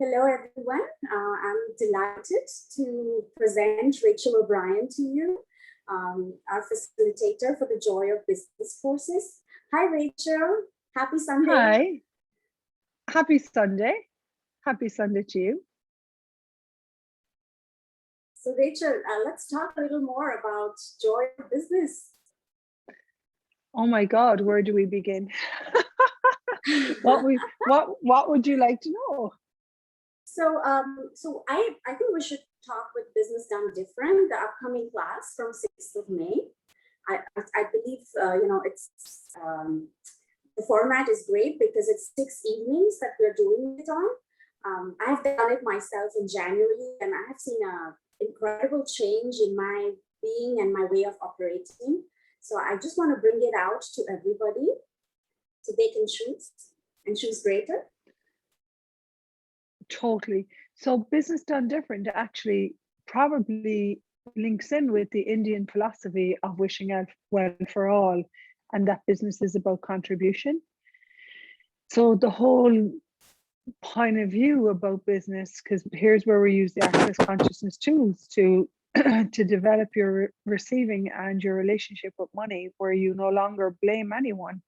Hello, everyone. I'm delighted to present Rachel O'Brien to you, our facilitator for the Joy of Business courses. Hi, Rachel. Happy Sunday. Hi. Happy Sunday. Happy Sunday to you. So, Rachel, let's talk a little more about Joy of Business. Oh my God, where do we begin? What would you like to know? So, I think we should talk with Business Done Different, the upcoming class from 6th of May. I believe, it's the format is great because it's 6 evenings that we're doing it on. I've done it myself in January, and I have seen an incredible change in my being and my way of operating. So I just want to bring it out to everybody so they can choose and choose greater. Totally. So Business Done Different actually probably links in with the Indian philosophy of wishing out well for all, and that business is about contribution. So the whole point of view about business, because here's where we use the access consciousness tools to to develop your receiving and your relationship with money, where you no longer blame anyone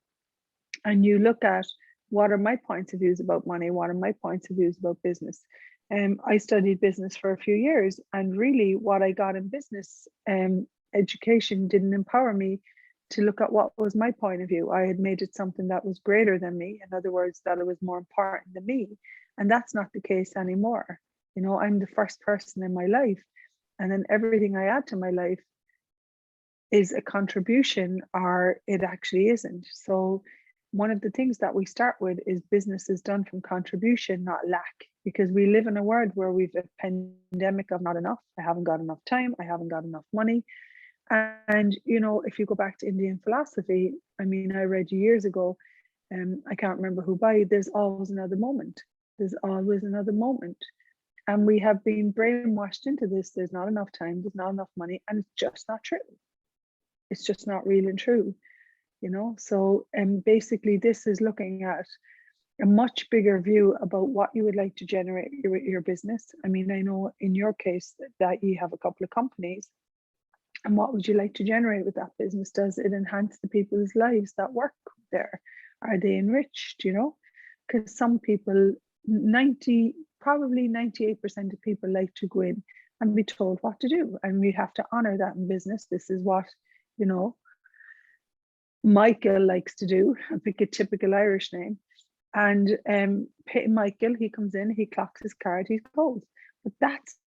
and you look at what are my points of views about money, what are my points of views about business. I studied business for a few years, and really what I got in business education didn't empower me to look at what was my point of view. I had made it something that was greater than me. In other words, that it was more important than me. And that's not the case anymore. You know, I'm the first person in my life, and then everything I add to my life is a contribution, or it actually isn't. So one of the things that we start with is business is done from contribution, not lack, because we live in a world where we've a pandemic of not enough. I haven't got enough time. I haven't got enough money. And, you know, if you go back to Indian philosophy, I mean, I read years ago, I can't remember who by, there's always another moment. There's always another moment. And we have been brainwashed into this. There's not enough time. There's not enough money. And it's just not true. It's just not real and true, you know? So basically this is looking at a much bigger view about what you would like to generate your business. I mean, I know in your case that you have a couple of companies. And what would you like to generate with that business? Does it enhance the people's lives that work there? Are they enriched, you know? Because some people, probably 98% of people like to go in and be told what to do. And we have to honor that in business. This is what, you know, Michael likes to do. I pick a typical Irish name. And Michael, he comes in, he clocks his card, he goes. But that's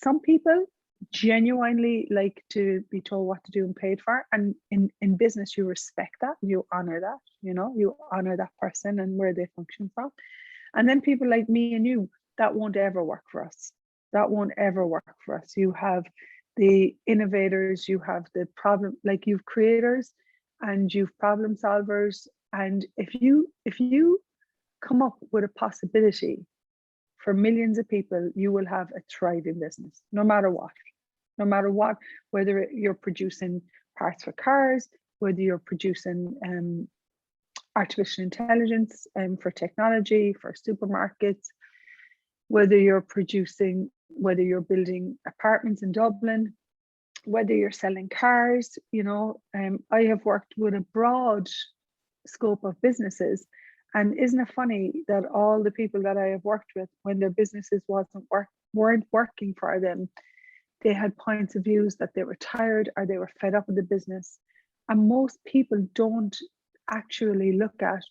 some people genuinely like to be told what to do and paid for. And in business, you respect that, you honor that, you know, you honor that person and where they function from. And then people like me and you, that won't ever work for us. That won't ever work for us. You have the innovators, you have the problem, like you've creators and you've problem solvers. And if you come up with a possibility for millions of people, you will have a thriving business, no matter what, whether you're producing parts for cars, whether you're producing artificial intelligence for technology, for supermarkets, whether you're building apartments in Dublin, whether you're selling cars, you know, I have worked with a broad scope of businesses. And isn't it funny that all the people that I have worked with, when their businesses weren't working for them, they had points of views that they were tired or they were fed up with the business. And most people don't actually look at,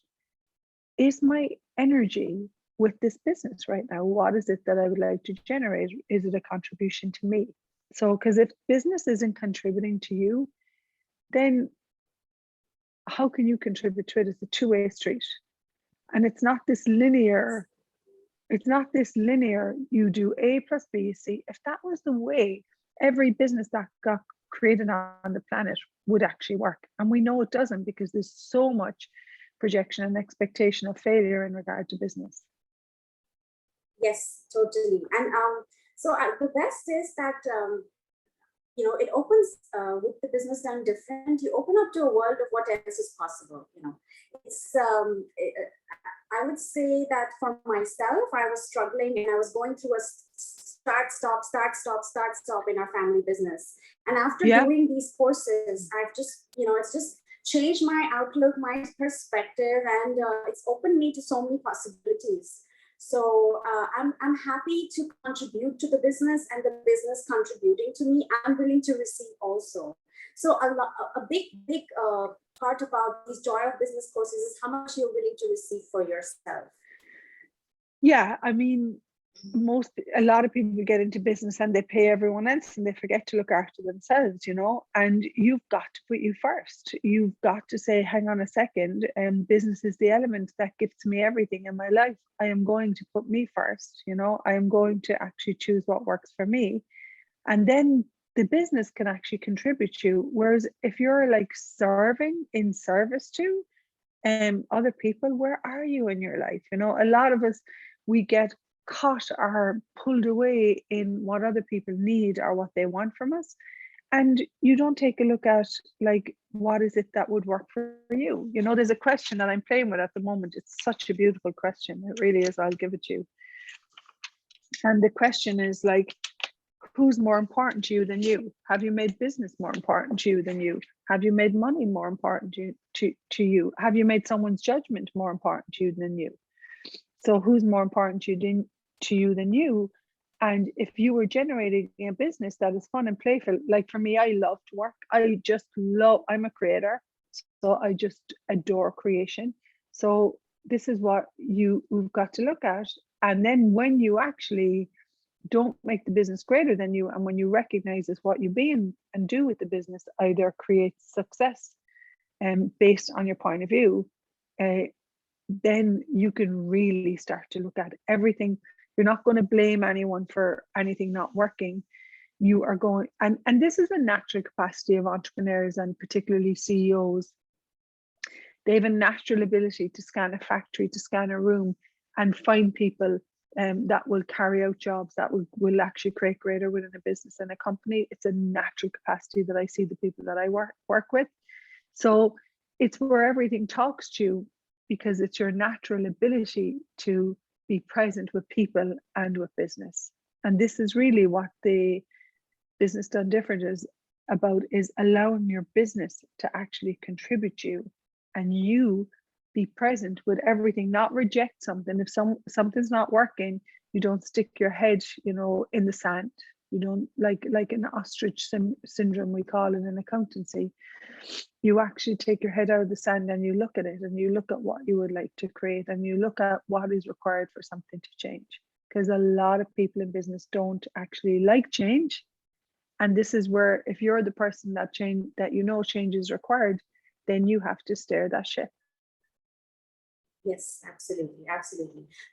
is my energy with this business right now? What is it that I would like to generate? Is it a contribution to me? So, because if business isn't contributing to you, then how can you contribute to it? It's a two-way street. And it's not this linear, you do A plus B, C. If that was the way every business that got created on the planet would actually work. And we know it doesn't, because there's so much projection and expectation of failure in regard to business. Yes, totally. And so the best is that you know, it opens with the Business Done Different. You open up to a world of what else is possible. You know, it's I would say that for myself, I was struggling and I was going through a start, stop in our family business. And after Yeah. doing these courses, I've just, it's just changed my outlook, my perspective, and it's opened me to so many possibilities. So I'm happy to contribute to the business and the business contributing to me. I'm willing to receive also. So a big part about these joy of business courses is how much you're willing to receive for yourself. Yeah, I mean, a lot of people get into business and they pay everyone else and they forget to look after themselves, and you've got to put you first. You've got to say, hang on a second, and business is the element that gives me everything in my life. I am going to put me first. I am going to actually choose what works for me, and then the business can actually contribute to you. Whereas if you're like serving in service to other people, where are you in your life? A lot of us, we get caught or pulled away in what other people need or what they want from us, and you don't take a look at like, what is it that would work for you? There's a question that I'm playing with at the moment. It's such a beautiful question, it really is. I'll give it to you. And the question is like, who's more important to you than you? Have you made business more important to you than you? Have you made money more important to you? Have you made someone's judgment more important to you than you? So who's more important to you than you? And if you were generating a business that is fun and playful, like for me, I love to work. I'm a creator, so I just adore creation. So this is what you've got to look at. And then when you actually don't make the business greater than you, and when you recognize is what you be and do with the business either creates success based on your point of view, then you can really start to look at everything. You're not going to blame anyone for anything not working. You are going, and this is a natural capacity of entrepreneurs and particularly CEOs. They have a natural ability to scan a factory, to scan a room, and find people that will carry out jobs that will actually create greater within a business and a company. It's a natural capacity that I see the people that I work with. So it's where everything talks to you, because it's your natural ability to be present with people and with business. And this is really what the Business Done Different is about, is allowing your business to actually contribute to you, and you be present with everything, not reject something. If something's not working, you don't stick your head, in the sand. You don't, like an ostrich syndrome, we call it in accountancy. You actually take your head out of the sand and you look at it, and you look at what you would like to create, and you look at what is required for something to change. Because a lot of people in business don't actually like change. And this is where, if you're the person that change is required, then you have to steer that ship. Yes, absolutely.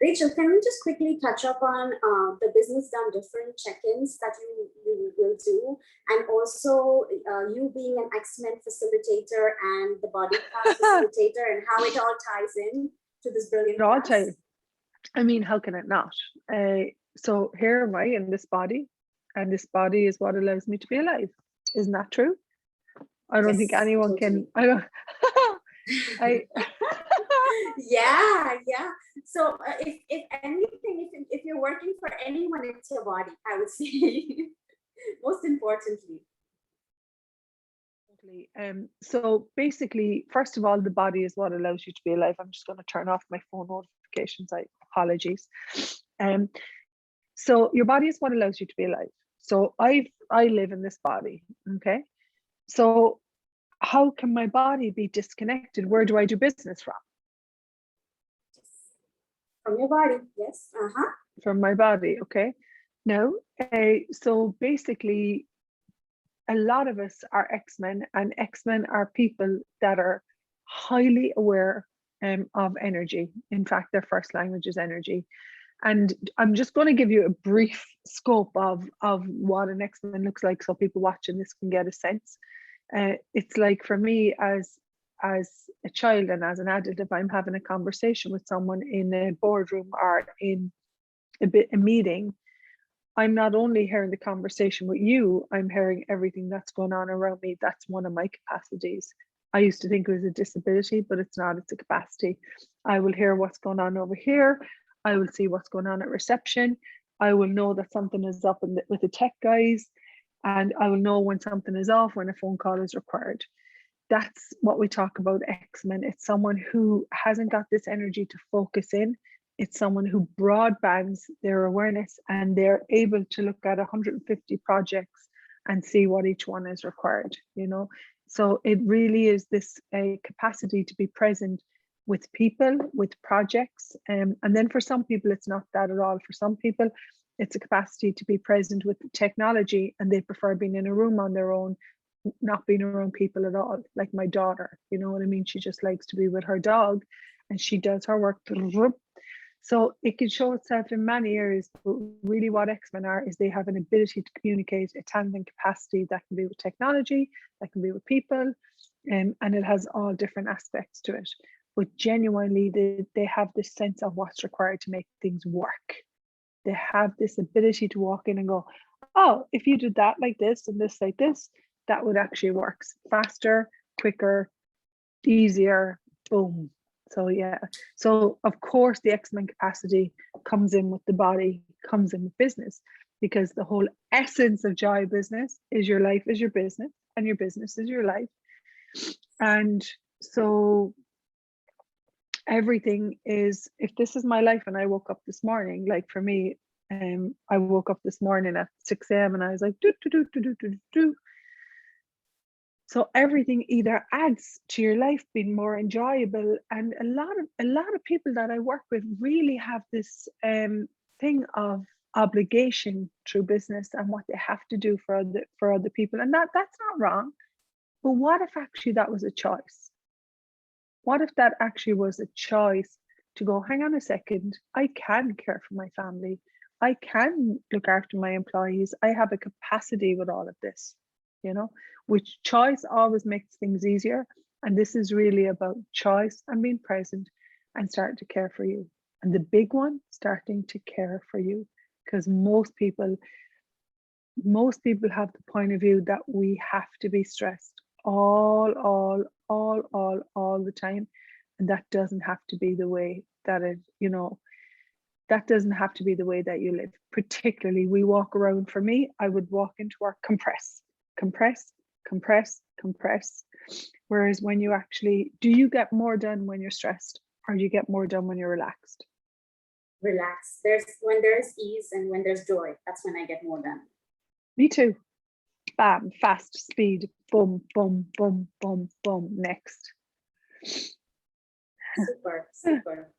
Rachel, can we just quickly touch up on the Business Done Different check-ins that you will do, and also you being an X-Men facilitator and the body class facilitator, and how it all ties in to this brilliant class? I'll tell you. I mean, how can it not? So here am I in this body, and this body is what allows me to be alive. Isn't that true? I don't think anyone totally. can. I don't. Yeah. So if anything, if you're working for anyone, it's your body, I would say. Most importantly. So basically, first of all, the body is what allows you to be alive. I'm just going to turn off my phone notifications. Apologies. So your body is what allows you to be alive. So I live in this body. Okay. So how can my body be disconnected? Where do I do business from? From your body, yes. From my body, okay. Now, so basically, a lot of us are X-Men, and X-Men are people that are highly aware of energy. In fact, their first language is energy. And I'm just going to give you a brief scope of what an X-Men looks like, so people watching this can get a sense. It's like, for me, as a child and as an adult, if I'm having a conversation with someone in a boardroom or in a meeting, I'm not only hearing the conversation with you, I'm hearing everything that's going on around me. That's one of my capacities. I used to think it was a disability, but it's not, it's a capacity. I will hear what's going on over here. I will see what's going on at reception. I will know that something is up with the tech guys, and I will know when something is off, when a phone call is required. That's what we talk about X-Men. It's someone who hasn't got this energy to focus in. It's someone who broadbands their awareness, and they're able to look at 150 projects and see what each one is required, you know. So it really is this capacity to be present with people, with projects. And then for some people, it's not that at all. For some people, it's a capacity to be present with technology, and they prefer being in a room on their own, not being around people at all. Like my daughter, you know what I mean? She just likes to be with her dog, and she does her work. So it can show itself in many areas, but really what X-Men are is they have an ability to communicate, a talent and capacity that can be with technology, that can be with people, and it has all different aspects to it. But genuinely, they have this sense of what's required to make things work. They have this ability to walk in and go, oh, if you did that like this and this like this, that would actually work faster, quicker, easier, boom. So yeah, so of course the X-Men capacity comes in with the body, comes in with business, because the whole essence of Joy Business is your life is your business and your business is your life. And so everything is, if this is my life and I woke up this morning, like for me, I woke up this morning at 6 a.m. and I was like, do, do, do, do, do, do, do. So everything either adds to your life being more enjoyable, and a lot of people that I work with really have this thing of obligation through business and what they have to do for other people, and that's not wrong. But what if actually that was a choice? What if that actually was a choice to go, hang on a second, I can care for my family, I can look after my employees, I have a capacity with all of this, you know, which choice always makes things easier. And this is really about choice and being present and starting to care for you. And the big one, starting to care for you, because most people have the point of view that we have to be stressed all the time. And that doesn't have to be the way that it, you know, that doesn't have to be the way that you live. Particularly, we walk around, for me, I would walk into work, compress, compress, compress, compress. Whereas when you actually, do you get more done when you're stressed, or do you get more done when you're relaxed? Relax. When there's ease and when there's joy, that's when I get more done. Me too. Bam, fast, speed, boom, boom, boom, boom, boom, next. Super, super.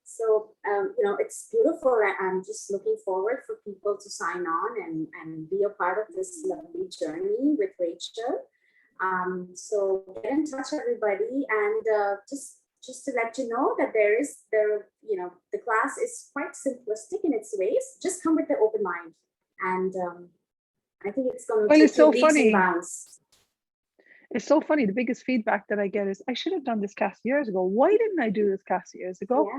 So, you know, it's beautiful. I'm just looking forward for people to sign on and be a part of this lovely journey with Rachel. So get in touch, everybody, and just to let you know that you know, the class is quite simplistic in its ways. Just come with the open mind, and I think it's going to Well, it's so leaps and funny. bounds. It's so funny. The biggest feedback that I get is, I should have done this class years ago. Why didn't I do this class years ago?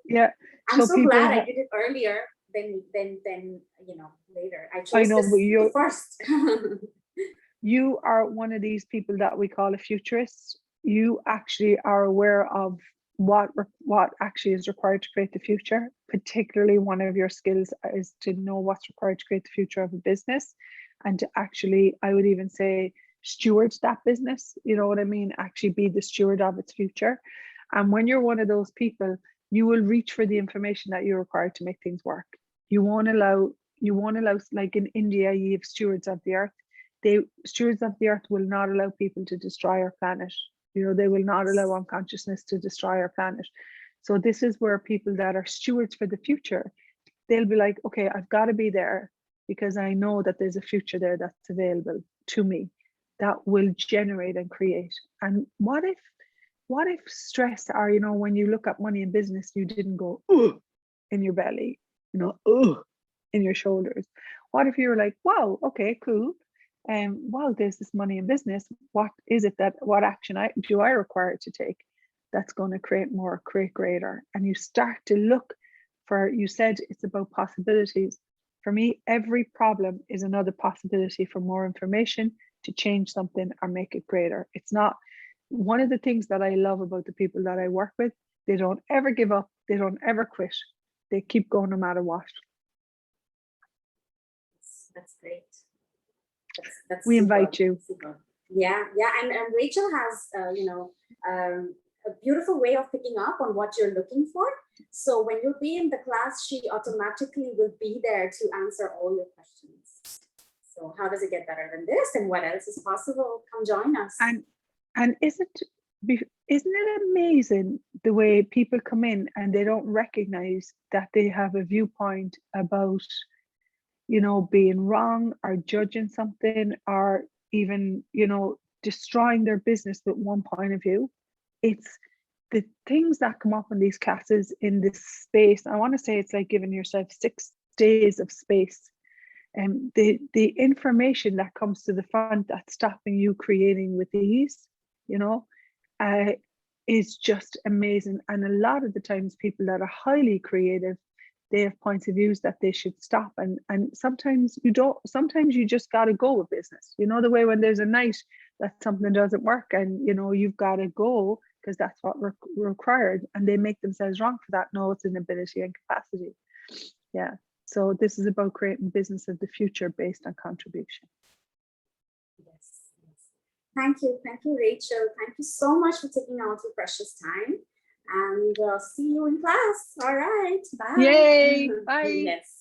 Yeah. I'm so glad I did it earlier than you know, later. I chose I know, this but you're first. you are one of these people that we call a futurist. You actually are aware of what actually is required to create the future. Particularly, one of your skills is to know what's required to create the future of a business, and to actually, I would even say, steward that business. You know what I mean? Actually be the steward of its future. And when you're one of those people, you will reach for the information that you're required to make things work. You won't allow, like in India, you have stewards of the earth. Stewards of the earth will not allow people to destroy our planet. You know, they will not allow unconsciousness to destroy our planet. So this is where people that are stewards for the future, they'll be like, okay, I've got to be there because I know that there's a future there that's available to me that will generate and create. And what if stress, or, you know, when you look at money in business, you didn't go, ugh, in your belly, you know, ugh, in your shoulders? What if you were like, wow, okay, cool. Wow, there's this money in business. What is it what action do I require to take that's going to create more, create greater? And you start to look for, you said it's about possibilities. For me, every problem is another possibility for more information, to change something or make it greater. It's not one of the things that I love about the people that I work with. They don't ever give up. They don't ever quit. They keep going no matter what. That's great. That's We super, invite you. super. Yeah, yeah. And Rachel has, a beautiful way of picking up on what you're looking for. So when you'll be in the class, she automatically will be there to answer all your questions. So how does it get better than this? And what else is possible? Come join us. And isn't it amazing the way people come in and they don't recognize that they have a viewpoint about, being wrong or judging something or even, destroying their business with one point of view. It's the things that come up in these classes in this space. I want to say it's like giving yourself 6 days of space. And the information that comes to the front that's stopping you creating with ease, is just amazing. And a lot of the times people that are highly creative, they have points of views that they should stop. And sometimes you don't, sometimes you just got to go with business. The way when there's a night that something doesn't work and, you've got to go because that's what required. And they make themselves wrong for that. No, it's an ability and capacity. Yeah. So this is about creating business of the future based on contribution. Yes. Thank you, Rachel. Thank you so much for taking out your precious time. And see you in class. All right. Bye. Yay. Bye. Yes.